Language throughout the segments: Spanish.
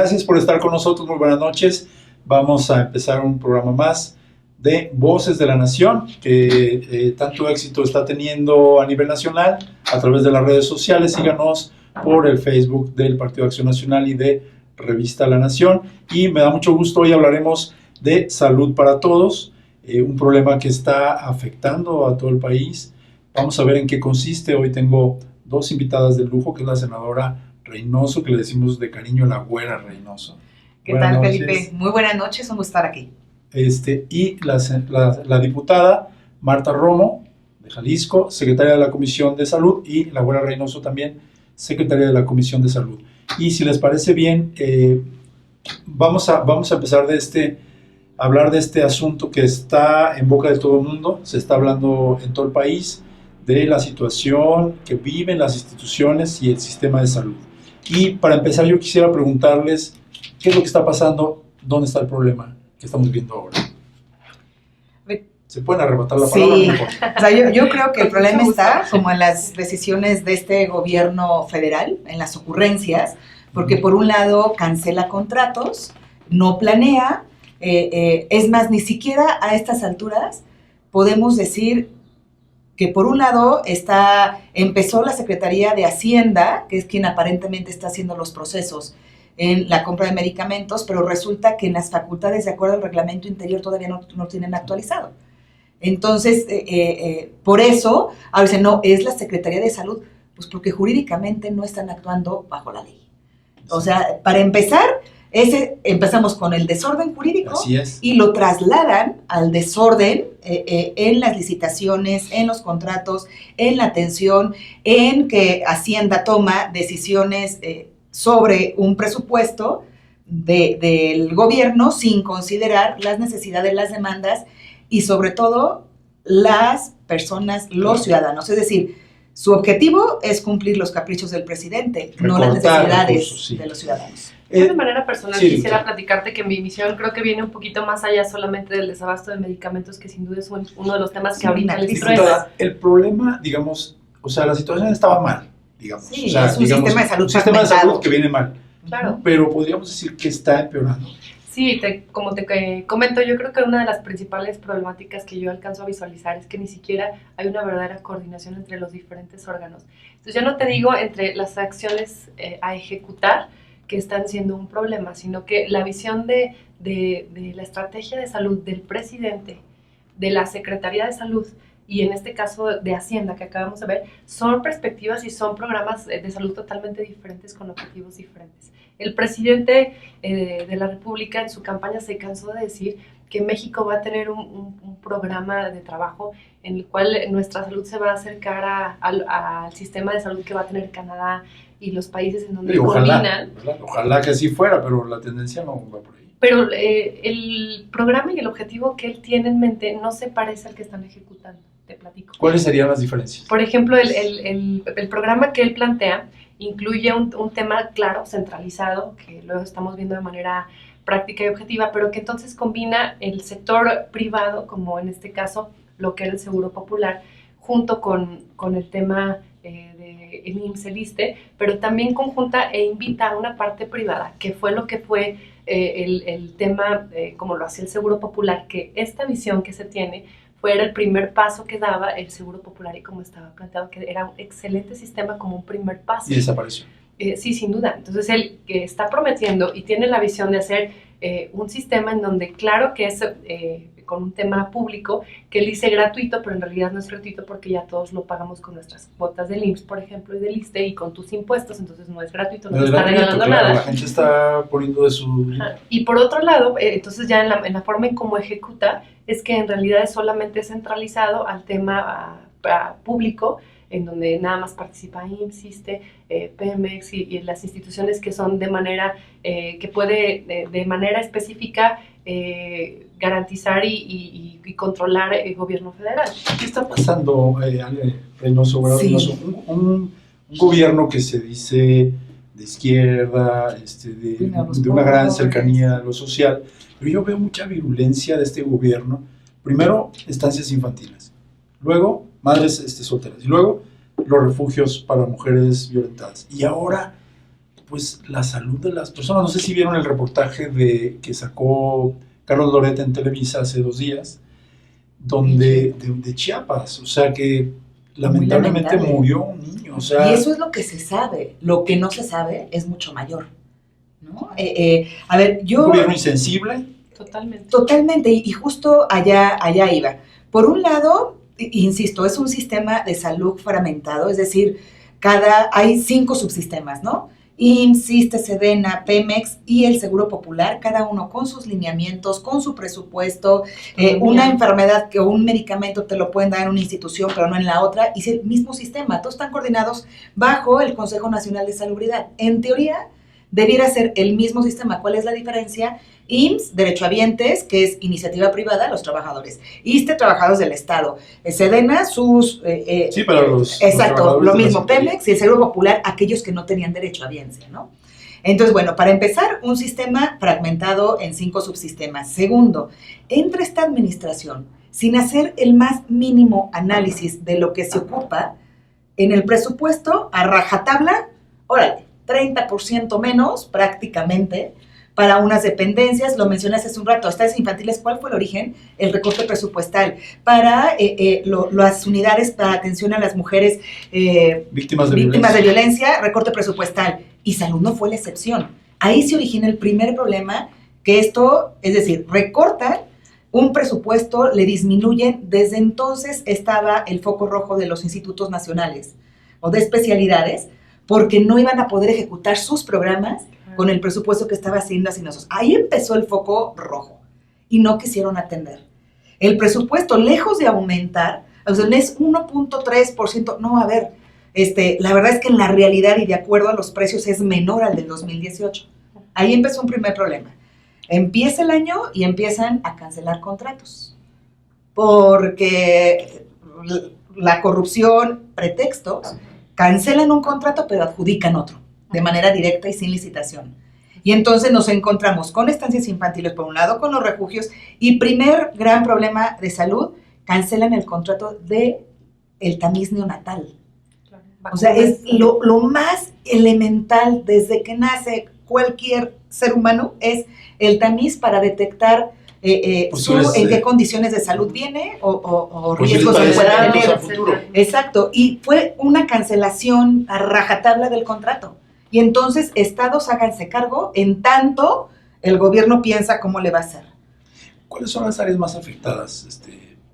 Gracias por estar con nosotros, muy buenas noches. Vamos a empezar un programa más de Voces de la Nación, que tanto éxito está teniendo a nivel nacional a través de las redes sociales. Síganos por el Facebook del Partido Acción Nacional y de Revista La Nación. Y me da mucho gusto, hoy hablaremos de salud para todos, un problema que está afectando a todo el país. Vamos a ver en qué consiste. Hoy tengo dos invitadas de lujo, que es la senadora Reynoso, que le decimos de cariño la güera Reynoso. ¿Qué tal, Felipe? Muy buenas noches, un gusto estar aquí. Y la diputada Marta Romo, de Jalisco, secretaria de la Comisión de Salud, y la güera Reynoso también, secretaria de la Comisión de Salud. Y si les parece bien, vamos a empezar a hablar de este asunto que está en boca de todo el mundo. Se está hablando en todo el país de la situación que viven las instituciones y el sistema de salud. Y para empezar, yo quisiera preguntarles qué es lo que está pasando, dónde está el problema que estamos viendo ahora. ¿Se pueden arrebatar la palabra? Sí, o sea, yo creo que el problema está como en las decisiones de este gobierno federal, en las ocurrencias, porque por un lado cancela contratos, no planea, es más, ni siquiera a estas alturas podemos decir que por un lado empezó la Secretaría de Hacienda, que es quien aparentemente está haciendo los procesos en la compra de medicamentos, pero resulta que en las facultades, de acuerdo al reglamento interior, todavía no tienen actualizado. Entonces, por eso, ahora dicen, no, es la Secretaría de Salud, pues porque jurídicamente no están actuando bajo la ley. O sea, para empezar, empezamos con el desorden jurídico y lo trasladan al desorden en las licitaciones, en los contratos, en la atención, en que Hacienda toma decisiones sobre un presupuesto del gobierno sin considerar las necesidades, las demandas y sobre todo las personas, los ciudadanos. Es decir, su objetivo es cumplir los caprichos del presidente, no las necesidades de los ciudadanos. De manera personal, quisiera platicarte que mi misión creo que viene un poquito más allá solamente del desabasto de medicamentos, que sin duda es uno de los temas que ahorita les estresa. El problema, digamos, o sea, la situación estaba mal, digamos. Sí, o sea, es un sistema de salud. Un sistema de salud que viene mal. Claro. Pero podríamos decir que está empeorando. Sí, como te comento, yo creo que una de las principales problemáticas que yo alcanzo a visualizar es que ni siquiera hay una verdadera coordinación entre los diferentes órganos. Entonces ya no te digo entre las acciones a ejecutar, que están siendo un problema, sino que la visión de la estrategia de salud del presidente, de la Secretaría de Salud y en este caso de Hacienda que acabamos de ver, son perspectivas y son programas de salud totalmente diferentes con objetivos diferentes. El presidente de la República en su campaña se cansó de decir que México va a tener un programa de trabajo en el cual nuestra salud se va a acercar al sistema de salud que va a tener Canadá y los países en donde combinan. Ojalá que así fuera, pero la tendencia no va por ahí. Pero el programa y el objetivo que él tiene en mente no se parece al que están ejecutando, te platico. ¿Cuáles serían las diferencias? Por ejemplo, el programa que él plantea incluye un tema claro, centralizado, que luego estamos viendo de manera práctica y objetiva, pero que entonces combina el sector privado, como en este caso lo que era el Seguro Popular, junto con el tema el IMSS, el ISSSTE, pero también conjunta e invita a una parte privada, que fue lo que fue el tema, como lo hacía el Seguro Popular, que esta visión que se tiene fuera el primer paso que daba el Seguro Popular y como estaba planteado, que era un excelente sistema como un primer paso. Y desapareció. Sí, sin duda. Entonces él está prometiendo y tiene la visión de hacer un sistema en donde claro que es con un tema público, que él dice gratuito, pero en realidad no es gratuito porque ya todos lo pagamos con nuestras cuotas del IMSS, por ejemplo, y del ISSSTE y con tus impuestos, entonces no es gratuito, no te está regalando nada. La gente está poniendo de su... Y por otro lado, entonces ya en la forma en cómo ejecuta, es que en realidad es solamente centralizado al tema público, en donde nada más participa IMSS, ISSSTE, Pemex y las instituciones que son de manera, que puede de manera específica garantizar y controlar el gobierno federal. ¿Qué está pasando, Reynoso? Sí. Un gobierno que se dice de izquierda, de una gran cercanía a lo social, pero yo veo mucha virulencia de este gobierno. Primero, estancias infantiles, luego madres solteras, y luego los refugios para mujeres violentadas. Y ahora, pues la salud de las personas. No sé si vieron el reportaje que sacó Carlos Loret en Televisa hace 2 días, donde de Chiapas, o sea que lamentablemente murió un niño. O sea, y eso es lo que se sabe. Lo que no se sabe es mucho mayor, ¿no? A ver, un gobierno insensible. Totalmente, y justo allá iba. Por un lado, insisto, es un sistema de salud fragmentado, es decir, hay 5 subsistemas, ¿no? IMSS, ISSSTE, SEDENA, Pemex y el Seguro Popular, cada uno con sus lineamientos, con su presupuesto, una enfermedad o un medicamento te lo pueden dar en una institución, pero no en la otra, y es el mismo sistema, todos están coordinados bajo el Consejo Nacional de Salubridad. En teoría, debiera ser el mismo sistema. ¿Cuál es la diferencia? IMSS, derechohabientes, que es iniciativa privada, los trabajadores. ISSSTE, trabajadores del Estado. SEDENA, sus... sí, para los exacto, lo mismo. Pemex y el Seguro Popular, aquellos que no tenían derechohabiencia, ¿no? Entonces, bueno, para empezar, un sistema fragmentado en 5 subsistemas. Segundo, entra esta administración sin hacer el más mínimo análisis de lo que se ocupa en el presupuesto, a rajatabla, órale, 30% menos prácticamente para unas dependencias, lo mencionaste hace un rato, estancias infantiles, ¿cuál fue el origen? El recorte presupuestal. Para las unidades para atención a las mujeres víctimas de violencia, recorte presupuestal. Y salud no fue la excepción. Ahí se origina el primer problema, que esto, es decir, recortan un presupuesto, le disminuyen, desde entonces estaba el foco rojo de los institutos nacionales o de especialidades, porque no iban a poder ejecutar sus programas con el presupuesto que estaba siendo asignados. Ahí empezó el foco rojo y no quisieron atender. El presupuesto, lejos de aumentar, o sea, es 1.3%, no, a ver, la verdad es que en la realidad y de acuerdo a los precios es menor al del 2018. Ahí empezó un primer problema. Empieza el año y empiezan a cancelar contratos, porque la corrupción, pretextos, cancelan un contrato pero adjudican otro, de manera directa y sin licitación. Y entonces nos encontramos con estancias infantiles por un lado, con los refugios, y primer gran problema de salud, cancelan el contrato de el tamiz neonatal. O sea, es lo más elemental desde que nace cualquier ser humano, es el tamiz para detectar en qué condiciones de salud viene o riesgos que pueda tener. Exacto, y fue una cancelación a rajatabla del contrato. Y entonces, estados háganse cargo en tanto el gobierno piensa cómo le va a hacer. ¿Cuáles son las áreas más afectadas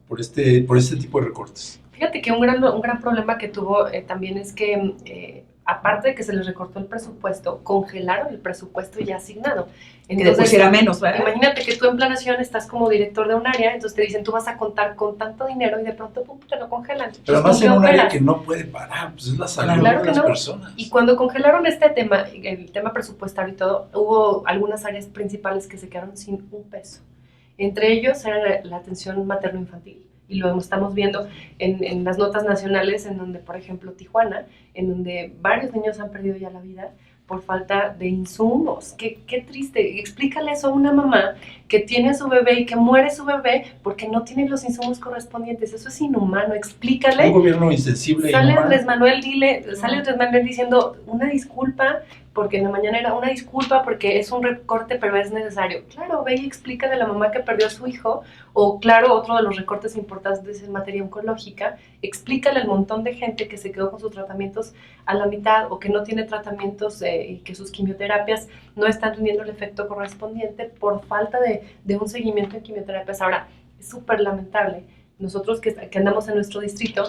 por este tipo de recortes? Fíjate que un gran problema que tuvo también es que, aparte de que se les recortó el presupuesto, congelaron el presupuesto ya asignado. Entonces, que pusiera menos, ¿verdad? Imagínate que tú en planeación estás como director de un área, entonces te dicen, tú vas a contar con tanto dinero y de pronto, pum, te lo congelan. Pero además en un área que no puede parar, pues es la salud de las personas. Y cuando congelaron este tema, el tema presupuestario y todo, hubo algunas áreas principales que se quedaron sin un peso. Entre ellos era la atención materno-infantil. Y lo estamos viendo en las notas nacionales, en donde, por ejemplo, Tijuana, en donde varios niños han perdido ya la vida por falta de insumos. Qué triste. Explícale eso a una mamá que tiene a su bebé y que muere su bebé porque no tiene los insumos correspondientes. Eso es inhumano. Explícale. Un gobierno insensible. Sale Andrés Manuel diciendo una disculpa, porque en la mañana era una disculpa porque es un recorte, pero es necesario. Claro, ve y explícale a la mamá que perdió a su hijo, o claro, otro de los recortes importantes en materia oncológica, explícale al montón de gente que se quedó con sus tratamientos a la mitad, o que no tiene tratamientos y que sus quimioterapias no están teniendo el efecto correspondiente por falta de un seguimiento en quimioterapias. Ahora, es súper lamentable. Nosotros que andamos en nuestro distrito,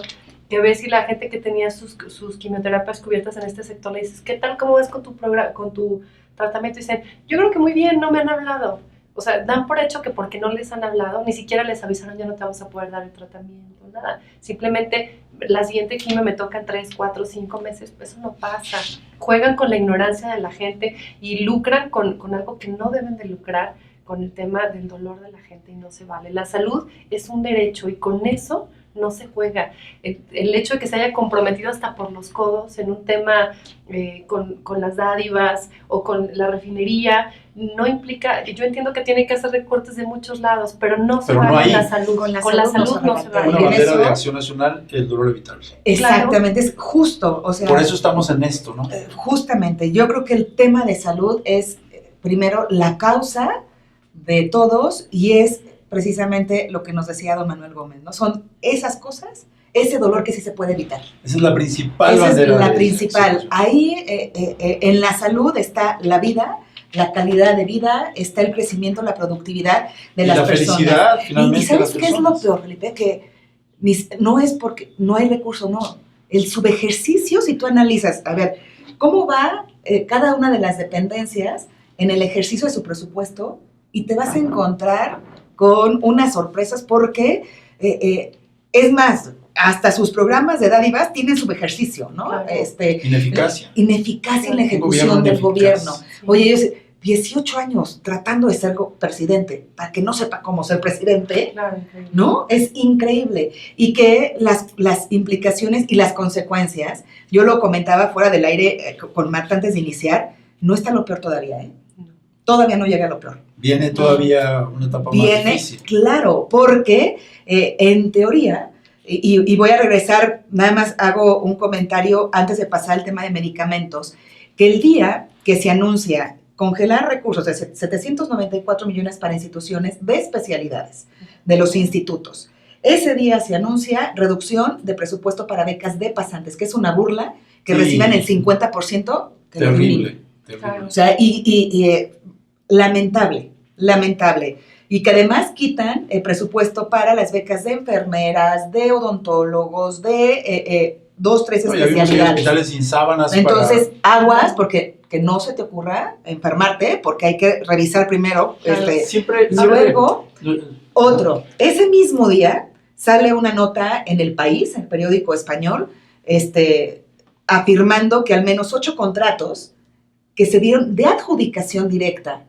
que ves y la gente que tenía sus quimioterapias cubiertas en este sector, le dices, ¿qué tal, cómo vas con tu tratamiento? Y dicen, yo creo que muy bien, no me han hablado. O sea, dan por hecho que porque no les han hablado, ni siquiera les avisaron, ya no te vamos a poder dar el tratamiento, nada. Simplemente, la siguiente quimio me toca en 3, 4, 5 meses, pues eso no pasa. Juegan con la ignorancia de la gente y lucran con algo que no deben de lucrar, con el tema del dolor de la gente, y no se vale. La salud es un derecho y con eso no se juega. El hecho de que se haya comprometido hasta por los codos en un tema con las dádivas o con la refinería, no implica, yo entiendo que tiene que hacer recortes de muchos lados, pero no se va con la salud. Con la salud no se va. Una bandera de Acción Nacional, el dolor evitable. Exactamente, es justo, o sea... Por eso estamos en esto, ¿no? Justamente, yo creo que el tema de salud es, primero, la causa de todos y es precisamente lo que nos decía don Manuel Gómez, ¿no? Son esas cosas, ese dolor que sí se puede evitar. Esa es la principal Esa bandera. Es la principal. Ahí, en la salud está la vida, la calidad de vida, está el crecimiento, la productividad de las personas. La felicidad, finalmente. ¿Y sabes qué es lo peor, Felipe? Que no es porque no hay recurso, no. El subejercicio, si tú analizas, a ver, ¿cómo va cada una de las dependencias en el ejercicio de su presupuesto? Y te vas a encontrar con unas sorpresas porque, es más, hasta sus programas de dádivas tienen subejercicio, ¿no? Claro. Ineficacia. Ineficacia en la ejecución del gobierno. Sí. Oye, ellos 18 años tratando de ser presidente, para que no sepa cómo ser presidente, Claro, ¿no? Es increíble. Y que las implicaciones y las consecuencias, yo lo comentaba fuera del aire con Marta antes de iniciar, no está lo peor todavía, ¿eh? Todavía no llega a lo peor. Viene todavía una etapa más difícil. Claro, porque en teoría, y voy a regresar, nada más hago un comentario antes de pasar al tema de medicamentos, que el día que se anuncia congelar recursos de 794 millones para instituciones de especialidades de los institutos, ese día se anuncia reducción de presupuesto para becas de pasantes, que es una burla, que reciban el 50% que terrible. O sea, lamentable. Y que además quitan el presupuesto para las becas de enfermeras, de odontólogos, de 2, 3 especialidades. Hospitales sin sábanas. Entonces, aguas, porque que no se te ocurra enfermarte, porque hay que revisar primero. Luego, otro. Ese mismo día sale una nota en El País, en el periódico español, afirmando que al menos 8 contratos que se dieron de adjudicación directa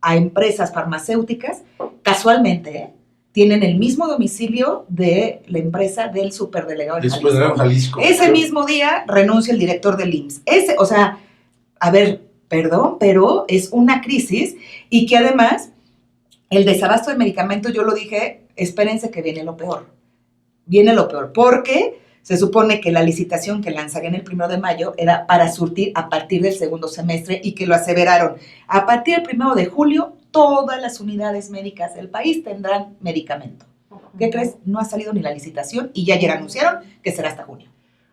a empresas farmacéuticas, casualmente, tienen el mismo domicilio de la empresa del superdelegado de Jalisco. Ese mismo día renuncia el director del IMSS. O sea, a ver, perdón, pero es una crisis y que además el desabasto de medicamentos, yo lo dije, espérense que viene lo peor. Viene lo peor, porque se supone que la licitación que lanzarían el 1 de mayo era para surtir a partir del segundo semestre y que lo aseveraron. A partir del 1 de julio, todas las unidades médicas del país tendrán medicamento. ¿Qué crees? No ha salido ni la licitación y ya ayer anunciaron que será hasta junio.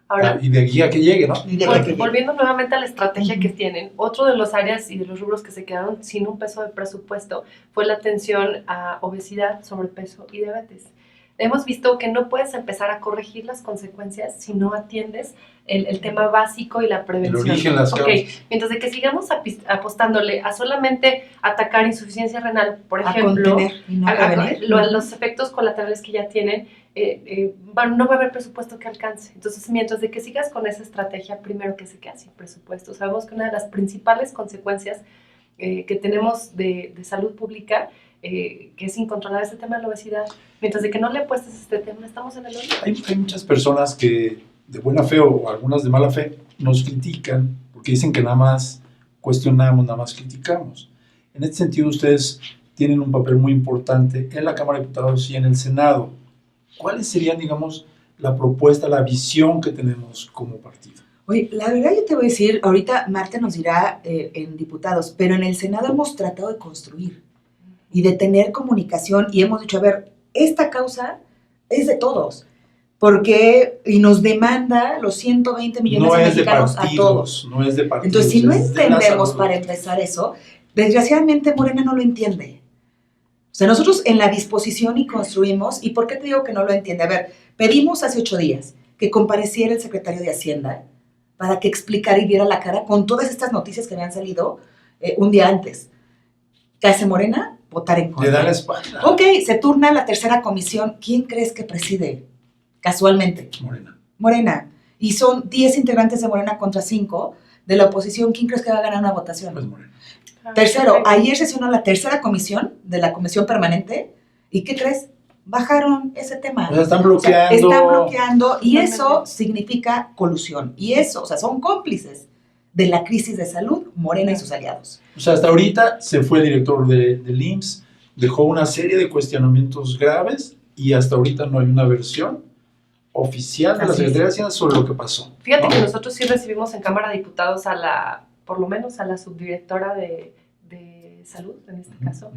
Ahora, y de aquí a que llegue, ¿no? Volviendo nuevamente a la estrategia que tienen, otro de los áreas y de los rubros que se quedaron sin un peso de presupuesto fue la atención a obesidad, sobrepeso y diabetes. Hemos visto que no puedes empezar a corregir las consecuencias si no atiendes el tema básico y la prevención. El origen, las causas. Mientras de que sigamos apostándole a solamente atacar insuficiencia renal, por ejemplo, los efectos colaterales que ya tienen, no va a haber presupuesto que alcance. Entonces, mientras de que sigas con esa estrategia, primero que se queda sin presupuesto. Sabemos que una de las principales consecuencias que tenemos de salud pública, que es incontrolable este tema de la obesidad, mientras de que no le apuestes a este tema, estamos en el hoyo. Hay muchas personas que de buena fe o algunas de mala fe nos critican porque dicen que nada más cuestionamos, nada más criticamos. En este sentido, ustedes tienen un papel muy importante en la Cámara de Diputados y en el Senado. ¿Cuáles serían, digamos, la propuesta, la visión que tenemos como partido? Oye, la verdad yo te voy a decir, ahorita Marta nos dirá en diputados, pero en el Senado hemos tratado de construir y de tener comunicación y hemos dicho, a ver, esta causa es de todos, porque y nos demanda los 120 millones de mexicanos a todos. No es de partidos. Entonces, si no entendemos para empezar eso, desgraciadamente Morena no lo entiende. O sea, nosotros en la disposición y construimos, ¿y por qué te digo que no lo entiende? A ver, pedimos hace 8 días que compareciera el secretario de Hacienda para que explicara y viera la cara con todas estas noticias que habían salido un día antes. ¿Qué hace Morena? Votar en contra. Le da la espalda. Ok, se turna la tercera comisión. ¿Quién crees que preside? Casualmente. Morena. Y son 10 integrantes de Morena contra 5 de la oposición. ¿Quién crees que va a ganar una votación? Pues Morena. Tercero, ayer sesionó la tercera comisión de la comisión permanente. ¿Y qué crees? bajaron ese tema. O sea, están bloqueando. Están bloqueando y eso significa colusión. Y eso, o sea, son cómplices de la crisis de salud, Morena y sus aliados. O sea, hasta ahorita se fue el director del IMSS, dejó una serie de cuestionamientos graves y hasta ahorita no hay una versión oficial de la Secretaría de Hacienda sobre lo que pasó. Fíjate ¿no? que nosotros sí recibimos en Cámara de Diputados por lo menos a la subdirectora de salud, en este caso,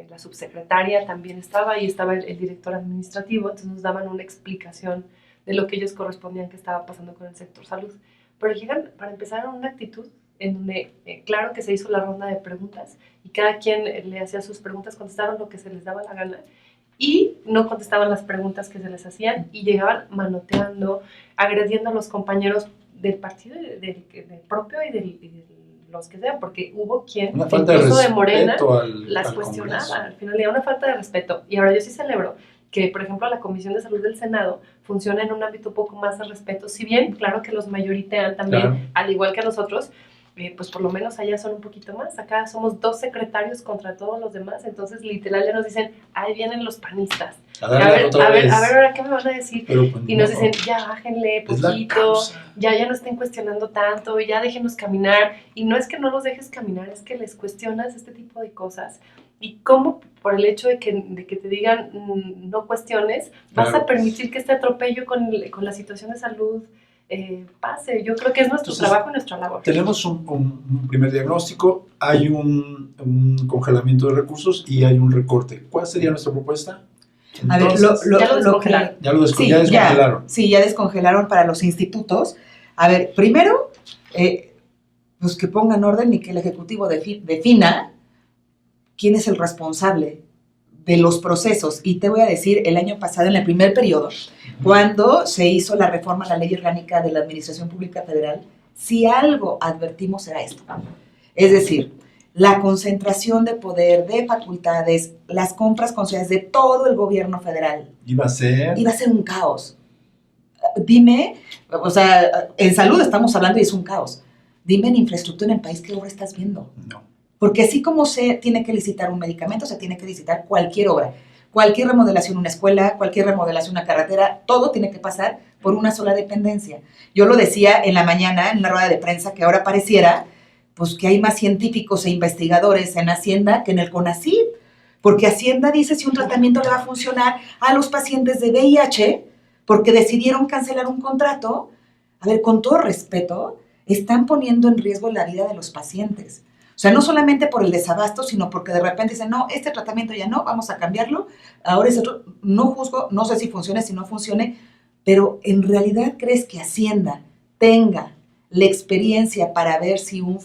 la subsecretaria también estaba y estaba el director administrativo, entonces nos daban una explicación de lo que ellos correspondían que estaba pasando con el sector salud. Pero llegan, para empezar, a una actitud en donde, claro que se hizo la ronda de preguntas y cada quien le hacía sus preguntas, contestaron lo que se les daba la gana y no contestaban las preguntas que se les hacían y llegaban manoteando, agrediendo a los compañeros del partido, del propio y de los que sean, porque hubo quien, una falta incluso de Morena, al las cuestionaba. Al final era una falta de respeto. Y ahora yo sí celebro que, por ejemplo, la Comisión de Salud del Senado funciona en un ámbito un poco más de respeto. Si bien, claro que los mayoritean también, claro, al igual que nosotros, pues por lo menos allá son un poquito más. Acá somos 2 secretarios contra todos los demás, entonces literal ya nos dicen, ahí vienen los panistas. A ver, ahora qué me van a decir. Pero, pues, y nos dicen, ya bájenle poquito, ya no estén cuestionando tanto, ya déjenos caminar. Y no es que no los dejes caminar, es que les cuestionas este tipo de cosas. Y cómo por el hecho de que te digan no cuestiones, vas a permitir que este atropello con la situación de salud pase. Yo creo que es nuestro trabajo y nuestra labor. Tenemos un primer diagnóstico, hay un congelamiento de recursos y hay un recorte. ¿Cuál sería nuestra propuesta? Entonces, a ver, ya lo descongelaron. Ya descongelaron. Sí, ya descongelaron para los institutos. A ver, primero, pues que pongan orden y que el Ejecutivo defina quién es el responsable de los procesos. Y te voy a decir, el año pasado, en el primer periodo, cuando se hizo la reforma a la Ley Orgánica de la Administración Pública Federal, si algo advertimos era esto. Es decir, la concentración de poder, de facultades, las compras concedidas de todo el gobierno federal. Iba a ser un caos. Dime, o sea, en salud estamos hablando y es un caos. Dime en infraestructura en el país, ¿qué obra estás viendo? No. Porque así como se tiene que licitar un medicamento, se tiene que licitar cualquier obra. Cualquier remodelación de una escuela, cualquier remodelación de una carretera, todo tiene que pasar por una sola dependencia. Yo lo decía en la mañana, en una rueda de prensa, que ahora pareciera pues que hay más científicos e investigadores en Hacienda que en el CONACYT, porque Hacienda dice si un tratamiento le va a funcionar a los pacientes de VIH, porque decidieron cancelar un contrato. A ver, con todo respeto, están poniendo en riesgo la vida de los pacientes. O sea, no solamente por el desabasto, sino porque de repente dicen, no, este tratamiento ya no, vamos a cambiarlo, ahora es otro. No juzgo, no sé si funcione, si no funcione, pero ¿en realidad crees que Hacienda tenga la experiencia para ver si un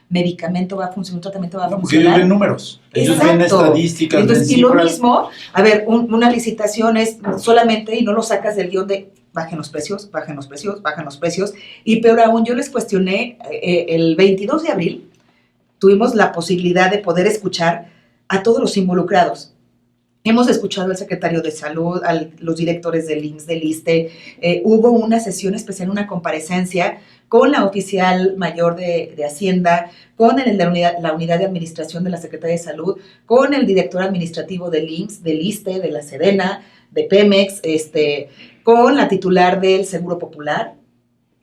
medicamento va a funcionar, un tratamiento va a funcionar? Porque ellos ven números, ellos ven estadísticas. Entonces, y lo mismo, a ver, una licitación es solamente, y no lo sacas del guión de bajen los precios, bajen los precios, bajen los precios, y peor aún, yo les cuestioné el 22 de abril, tuvimos la posibilidad de poder escuchar a todos los involucrados. Hemos escuchado al secretario de Salud, a los directores del IMSS, del ISSSTE. Hubo una sesión especial, una comparecencia con la oficial mayor de Hacienda, con la unidad de administración de la Secretaría de Salud, con el director administrativo del IMSS, del ISSSTE, de la Sedena, de Pemex, con la titular del Seguro Popular.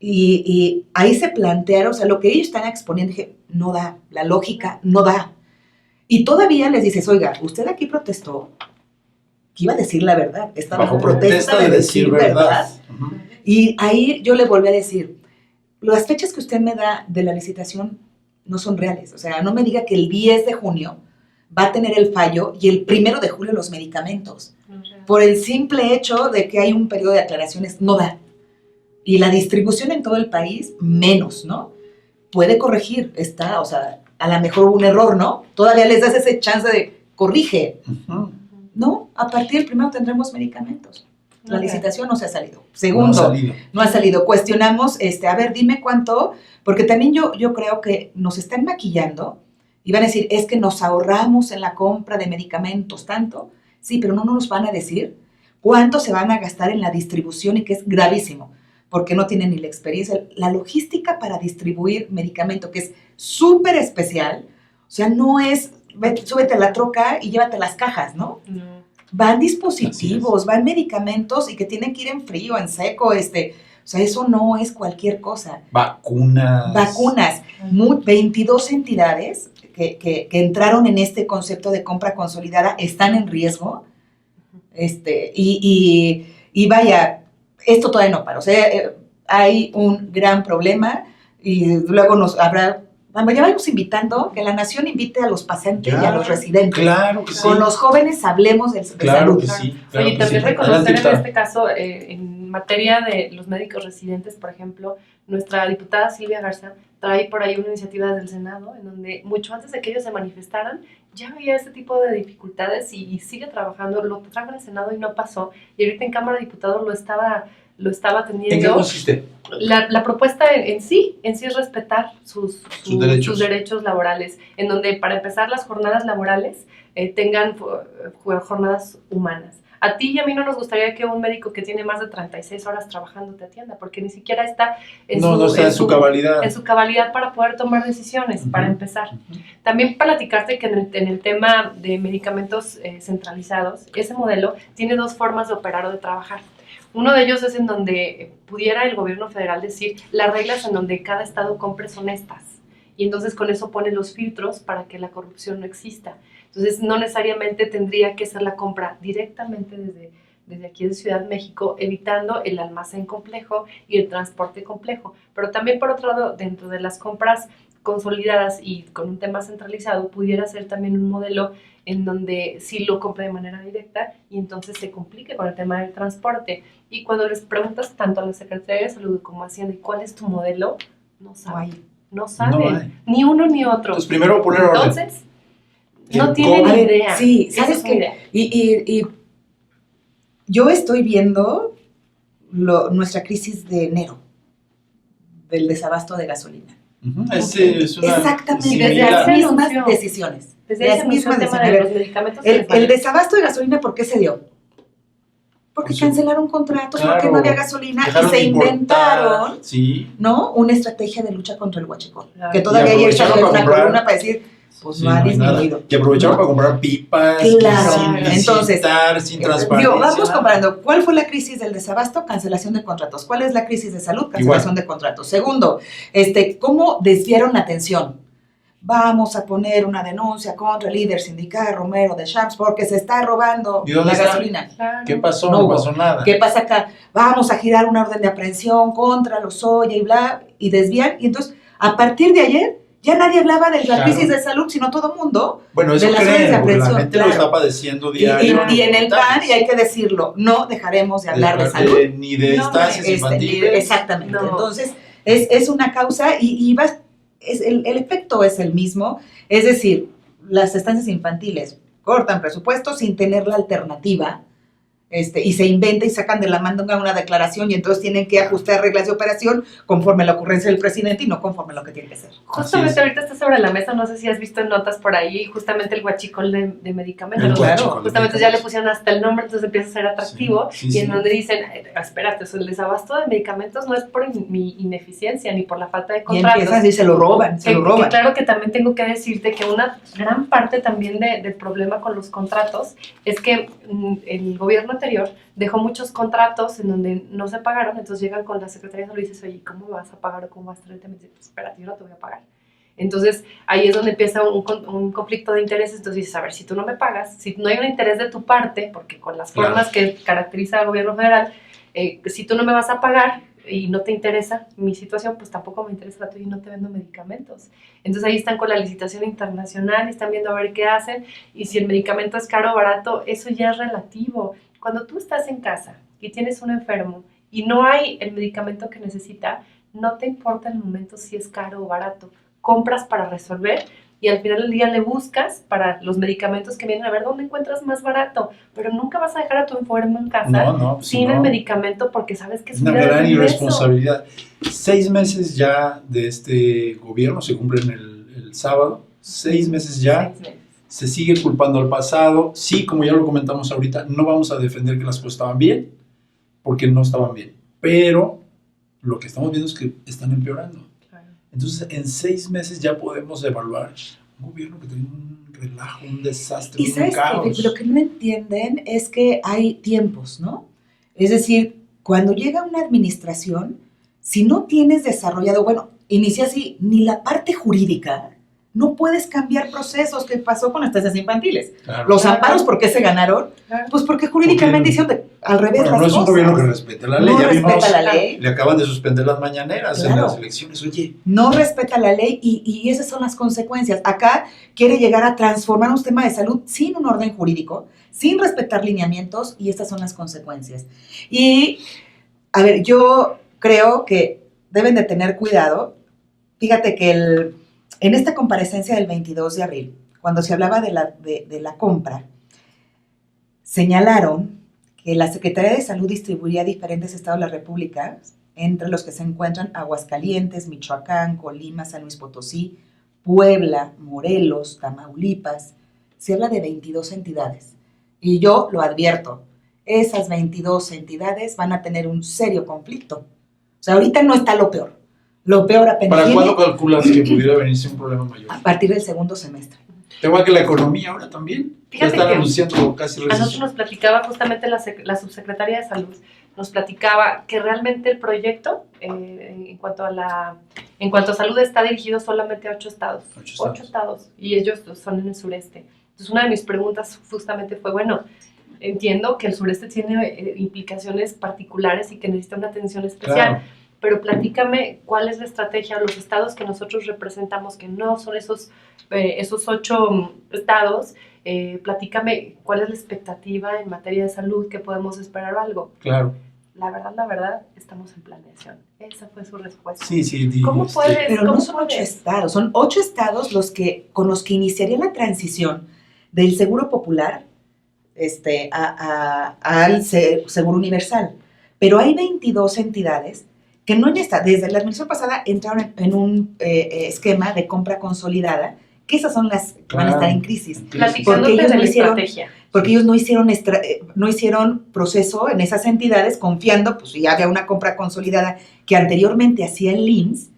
Y ahí se plantearon, o sea, lo que ellos están exponiendo, dije, no da, la lógica no da. Y todavía les dices, oiga, usted aquí protestó, que iba a decir la verdad, estaba bajo protesta de decir verdad. Uh-huh. Y ahí yo le volví a decir, las fechas que usted me da de la licitación no son reales. O sea, no me diga que el 10 de junio va a tener el fallo y el 1 de julio los medicamentos. Uh-huh. Por el simple hecho de que hay un periodo de aclaraciones, no da. Y la distribución en todo el país, menos, ¿no? Puede corregir, o sea, a lo mejor hubo un error, ¿no? Todavía les das ese chance de corrige. Uh-huh. No, a partir del 1 tendremos medicamentos. La licitación no se ha salido. Segundo, no ha salido. Cuestionamos, a ver, dime cuánto, porque también yo creo que nos están maquillando y van a decir, es que nos ahorramos en la compra de medicamentos tanto. Sí, pero no nos van a decir cuánto se van a gastar en la distribución y que es gravísimo, porque no tienen ni la experiencia. La logística para distribuir medicamento, que es súper especial, o sea, no es, súbete a la troca y llévate las cajas, ¿no? No. van dispositivos, van medicamentos y que tienen que ir en frío, en seco, o sea, eso no es cualquier cosa. Vacunas. 22 entidades que entraron en este concepto de compra consolidada están en riesgo. Y vaya, esto todavía no para. O sea, hay un gran problema y luego ya vamos invitando, que la nación invite a los pacientes y a los residentes. Claro que sí. Con los jóvenes hablemos de Claro salud. que sí. Claro Oye, que también sí. reconocer Adelante, en este caso, en materia de los médicos residentes, por ejemplo, nuestra diputada Silvia Garza trae por ahí una iniciativa del Senado en donde mucho antes de que ellos se manifestaran ya había este tipo de dificultades y sigue trabajando. Lo trajo en el Senado y no pasó, y ahorita en Cámara de Diputados lo estaba teniendo. ¿En qué consiste? La propuesta en sí es respetar sus derechos laborales, en donde para empezar las jornadas laborales tengan jornadas humanas. A ti y a mí no nos gustaría que un médico que tiene más de 36 horas trabajando te atienda, porque ni siquiera está en su cabalidad. En su cabalidad para poder tomar decisiones, para empezar. También platicarte que en el tema de medicamentos centralizados, ese modelo tiene dos formas de operar o de trabajar. Uno de ellos es en donde pudiera el gobierno federal decir las reglas en donde cada estado compre son estas. Y entonces con eso pone los filtros para que la corrupción no exista. Entonces no necesariamente tendría que ser la compra directamente desde aquí de Ciudad de México, evitando el almacén complejo y el transporte complejo. Pero también por otro lado, dentro de las compras consolidadas y con un tema centralizado, pudiera ser también un modelo en donde sí lo compre de manera directa y entonces se complique con el tema del transporte. Y cuando les preguntas tanto a la Secretaría de Salud como a Hacienda, ¿cuál es tu modelo? No saben. No saben. Ni uno ni otro. Entonces primero poner orden. Entonces, no tienen ni idea. Sí, ¿sabes qué? Y yo estoy viendo nuestra crisis de enero, del desabasto de gasolina. Es una exactamente, similar. desde las mismas decisiones. Desde las mismas decisiones. Los medicamentos el desabasto de gasolina, ¿por qué se dio? Porque cancelaron contratos, porque no había gasolina y se inventaron, ¿no? Una estrategia de lucha contra el huachicol. Que todavía hay una columna para decir, pues no ha disminuido. Y aprovecharon para comprar pipas, claro. Entonces, sin transparencia. Vamos comparando. ¿Cuál fue la crisis del desabasto? Cancelación de contratos. ¿Cuál es la crisis de salud? Cancelación de contratos. Segundo, ¿cómo desviaron la atención? Vamos a poner una denuncia contra el líder sindical Romero de Champs porque se está robando la gasolina. Claro. ¿Qué pasó? No pasó nada. ¿Qué pasa acá? Vamos a girar una orden de aprehensión contra Lozoya y bla, y desvían. Y entonces, a partir de ayer, ya nadie hablaba de la crisis de salud, sino todo el mundo. Bueno, eso de las creen, de aprehensión. La gente lo está padeciendo diario. Y en el PAN, y hay que decirlo, no dejaremos de hablar de salud. Ni de estancias infantiles. Exactamente. No. Entonces, es una causa y el efecto es el mismo. Es decir, las estancias infantiles cortan presupuesto sin tener la alternativa. Y se inventa y sacan de la manga una declaración y entonces tienen que ajustar reglas de operación conforme a la ocurrencia del presidente y no conforme a lo que tiene que ser. Justamente ahorita está sobre la mesa, no sé si has visto en notas por ahí, justamente el huachicol de medicamentos. Claro, justamente ya le pusieron hasta el nombre, entonces empieza a ser atractivo y en donde dicen, espérate, el desabasto de medicamentos no es por mi ineficiencia ni por la falta de contratos. Y empiezan y se lo roban. Que claro que también tengo que decirte que una gran parte también del problema con los contratos es que el gobierno anterior dejó muchos contratos en donde no se pagaron, entonces llegan con la Secretaría de Salud y dices, oye, ¿cómo me vas a pagar o cómo vas a traer? Pues espérate, yo no te voy a pagar. Entonces ahí es donde empieza un conflicto de intereses, entonces dices, a ver, si tú no me pagas, si no hay un interés de tu parte, porque con las formas que caracteriza al gobierno federal, si tú no me vas a pagar y no te interesa mi situación, pues tampoco me interesa la tuya y no te vendo medicamentos. Entonces ahí están con la licitación internacional, están viendo a ver qué hacen, y si el medicamento es caro o barato, eso ya es relativo. Cuando tú estás en casa y tienes un enfermo y no hay el medicamento que necesita, no te importa en el momento si es caro o barato. Compras para resolver y al final del día le buscas para los medicamentos que vienen a ver dónde encuentras más barato. Pero nunca vas a dejar a tu enfermo en casa sin el medicamento porque sabes que es una gran irresponsabilidad. 6 meses ya de este gobierno, se cumplen el sábado, 6 meses ya. 6 meses. Se sigue culpando al pasado. Sí, como ya lo comentamos ahorita, no vamos a defender que las cosas estaban bien, porque no estaban bien. Pero lo que estamos viendo es que están empeorando. Claro. Entonces, en 6 meses ya podemos evaluar un gobierno que tiene un relajo, un desastre, Y un sabes caos. que lo que no entienden es que hay tiempos, ¿no? Es decir, cuando llega una administración, si no tienes desarrollado, bueno, inicia así, ni la parte jurídica, no puedes cambiar procesos. ¿Qué pasó con estancias infantiles? Claro. Los amparos, ¿por qué se ganaron? Claro. Pues porque jurídicamente Porque- hicieron al revés Bueno, las no es un cosas. gobierno que respete la ley. No Ya vimos, respeta la ley. le acaban de suspender las mañaneras en Claro. las elecciones. Oye, No respeta la ley y esas son las consecuencias. Acá quiere llegar a transformar un sistema de salud sin un orden jurídico, sin respetar lineamientos, y estas son las consecuencias. Y, a ver, yo creo que deben de tener cuidado. Fíjate que en esta comparecencia del 22 de abril, cuando se hablaba de la compra, señalaron que la Secretaría de Salud distribuiría a diferentes estados de la República, entre los que se encuentran Aguascalientes, Michoacán, Colima, San Luis Potosí, Puebla, Morelos, Tamaulipas. Se habla de 22 entidades. Y yo lo advierto, esas 22 entidades van a tener un serio conflicto. O sea, ahorita no está lo peor. Lo peor apenas ¿para viene cuándo calculas que pudiera venirse un problema mayor? a partir del segundo semestre. Igual que la economía ahora también. Ya Fíjate están que anunciando casi A nosotros recesión. nos platicaba justamente la subsecretaria de Salud, nos platicaba que realmente el proyecto, en cuanto a salud, está dirigido solamente a 8 estados. 8 estados, y ellos son en el sureste. Entonces, una de mis preguntas justamente fue, bueno, entiendo que el sureste tiene implicaciones particulares y que necesita una atención especial, Claro. pero platícame cuál es la estrategia, los estados que nosotros representamos, que no son esos 8 estados. Platícame cuál es la expectativa en materia de salud, que podemos esperar algo. Claro. La verdad, estamos en planeación. Esa fue su respuesta. Sí, ¿Cómo puedes? Pero no ¿Cómo son 8 puedes? estados, son 8 estados con los que iniciaría la transición del Seguro Popular al Seguro Universal. Pero hay 22 entidades que no ya está. Desde la administración pasada entraron en un esquema de compra consolidada, que esas son las que van a estar en crisis. Platicándote Porque ellos de no la hicieron- estrategia. Porque ellos no hicieron proceso en esas entidades confiando, pues ya había una compra consolidada que anteriormente hacía el IMSS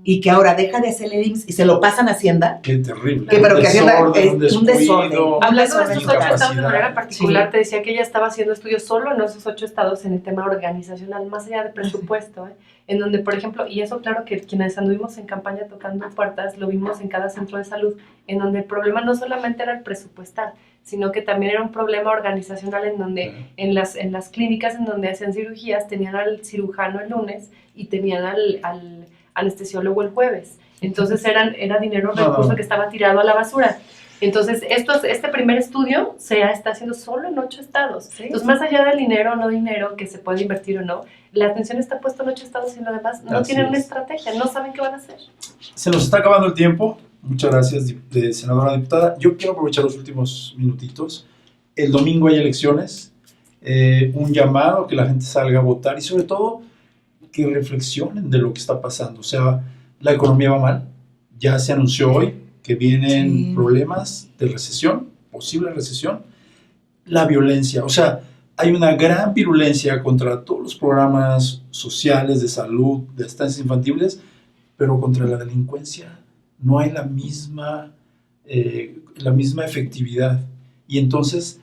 y que ahora deja de hacer el IMSS y se lo pasan a Hacienda. Qué terrible. Que, pero que Hacienda es un descuido. desorden. Hablando de Una estos 8 estados de incapacidad. manera particular, Sí. te decía que ella estaba haciendo estudios solo en esos 8 estados en el tema organizacional, más allá de presupuesto, en donde, por ejemplo, y eso claro que quienes anduvimos en campaña tocando puertas, lo vimos en cada centro de salud, en donde el problema no solamente era el presupuestal, sino que también era un problema organizacional en donde Claro. en las clínicas en donde hacían cirugías tenían al cirujano el lunes y tenían al anestesiólogo el jueves. Entonces era dinero, recurso que estaba tirado a la basura. Entonces, este primer estudio está haciendo solo en 8 estados. Sí. Entonces, más allá del dinero o no dinero, que se puede invertir o no, la atención está puesta en 8 estados y lo demás no Así tienen una es. estrategia, no saben qué van a hacer. Se nos está acabando el tiempo. Muchas gracias, senadora diputada. Yo quiero aprovechar los últimos minutitos. El domingo hay elecciones. Un llamado a que la gente salga a votar y sobre todo que reflexionen de lo que está pasando. O sea, la economía va mal. Ya se anunció hoy que vienen Sí. problemas de recesión, posible recesión. La violencia, o sea, hay una gran virulencia contra todos los programas sociales de salud, de estancias infantiles, pero contra la delincuencia no hay la misma efectividad. Y entonces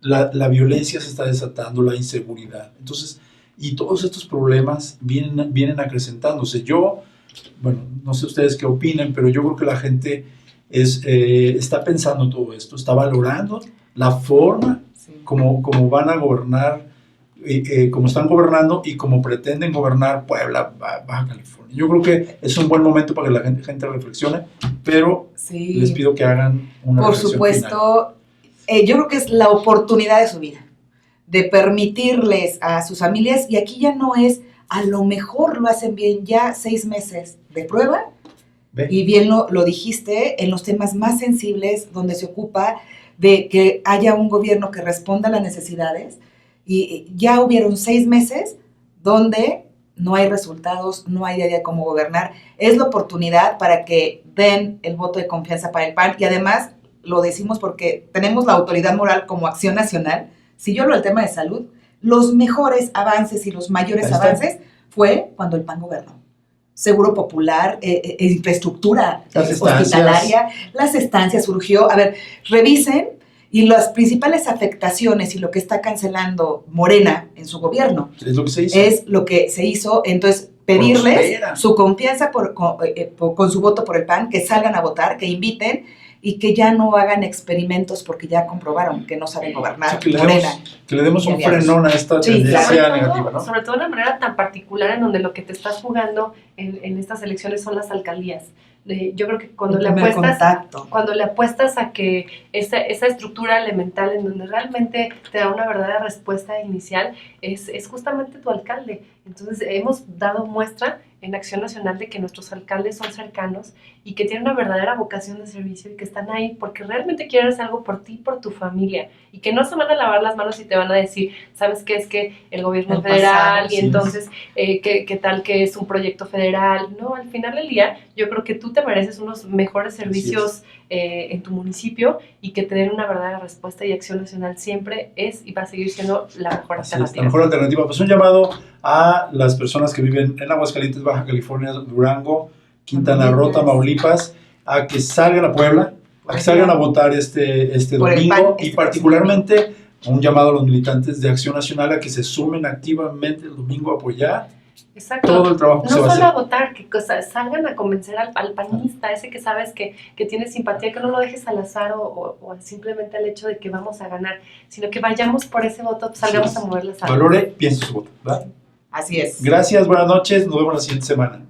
la violencia se está desatando, la inseguridad. Entonces, y todos estos problemas vienen acrecentándose. Yo, bueno, no sé ustedes qué opinen, pero yo creo que la gente está pensando todo esto, está valorando la forma Sí. como van a gobernar, como están gobernando y como pretenden gobernar Puebla, Baja California. Yo creo que es un buen momento para que la gente reflexione, pero Sí. les pido que hagan una Por reflexión supuesto, yo creo que es la oportunidad de su vida, de permitirles a sus familias, y aquí ya no es, a lo mejor lo hacen bien, ya 6 meses de prueba, final. y bien lo dijiste, en los temas más sensibles, donde se ocupa de que haya un gobierno que responda a las necesidades, y ya hubieron 6 meses donde no hay resultados, no hay idea de cómo gobernar. Es la oportunidad para que den el voto de confianza para el PAN, y además lo decimos porque tenemos la autoridad moral como Acción Nacional. Si yo hablo del tema de salud, los mejores avances y los mayores Ahí está. avances fue cuando el PAN gobernó. seguro popular, infraestructura Las estancias. hospitalaria, las estancias surgió. A ver, revisen y las principales afectaciones y lo que está cancelando Morena en su gobierno Es lo que se hizo. es lo que se hizo. Entonces, pedirles Prospera. su confianza con su voto por el PAN, que salgan a votar, que inviten y que ya no hagan experimentos porque ya comprobaron que no saben gobernar. Sí, Morena. que le demos un Aliados. frenón a esta Sí, tendencia claro. negativa, ¿no? Sobre todo de una manera tan particular en donde lo que te estás jugando en estas elecciones son las alcaldías. Yo creo que cuando El le primer apuestas contacto. cuando le apuestas a que esa estructura elemental en donde realmente te da una verdadera respuesta inicial es justamente tu alcalde. Entonces hemos dado muestra en Acción Nacional de que nuestros alcaldes son cercanos y que tienen una verdadera vocación de servicio y que están ahí porque realmente quieren hacer algo por ti y por tu familia y que no se van a lavar las manos y te van a decir, ¿sabes qué? Es que el gobierno federal y sí. entonces ¿qué tal que es un proyecto federal? No, al final del día yo creo que tú te mereces unos mejores servicios en tu municipio y que te den una verdadera respuesta y Acción Nacional siempre es y va a seguir siendo la mejor Así es, alternativa. la mejor alternativa. Pues un llamado a las personas que viven en Aguascalientes, Baja California, Durango, Quintana Roo, Tamaulipas, a que salgan a Puebla, a que salgan a votar este Por el PAN, domingo y este particularmente un llamado a los militantes de Acción Nacional a que se sumen activamente el domingo a apoyar Exacto. todo el trabajo que No se va a solo hacer. a votar, que salgan a convencer al panista, ese que sabes que tiene simpatía, que no lo dejes al azar o simplemente al hecho de que vamos a ganar, sino que vayamos por ese voto, salgamos a mover las armas. Valore, piense su voto, ¿verdad? Así es. Gracias, buenas noches, nos vemos la siguiente semana.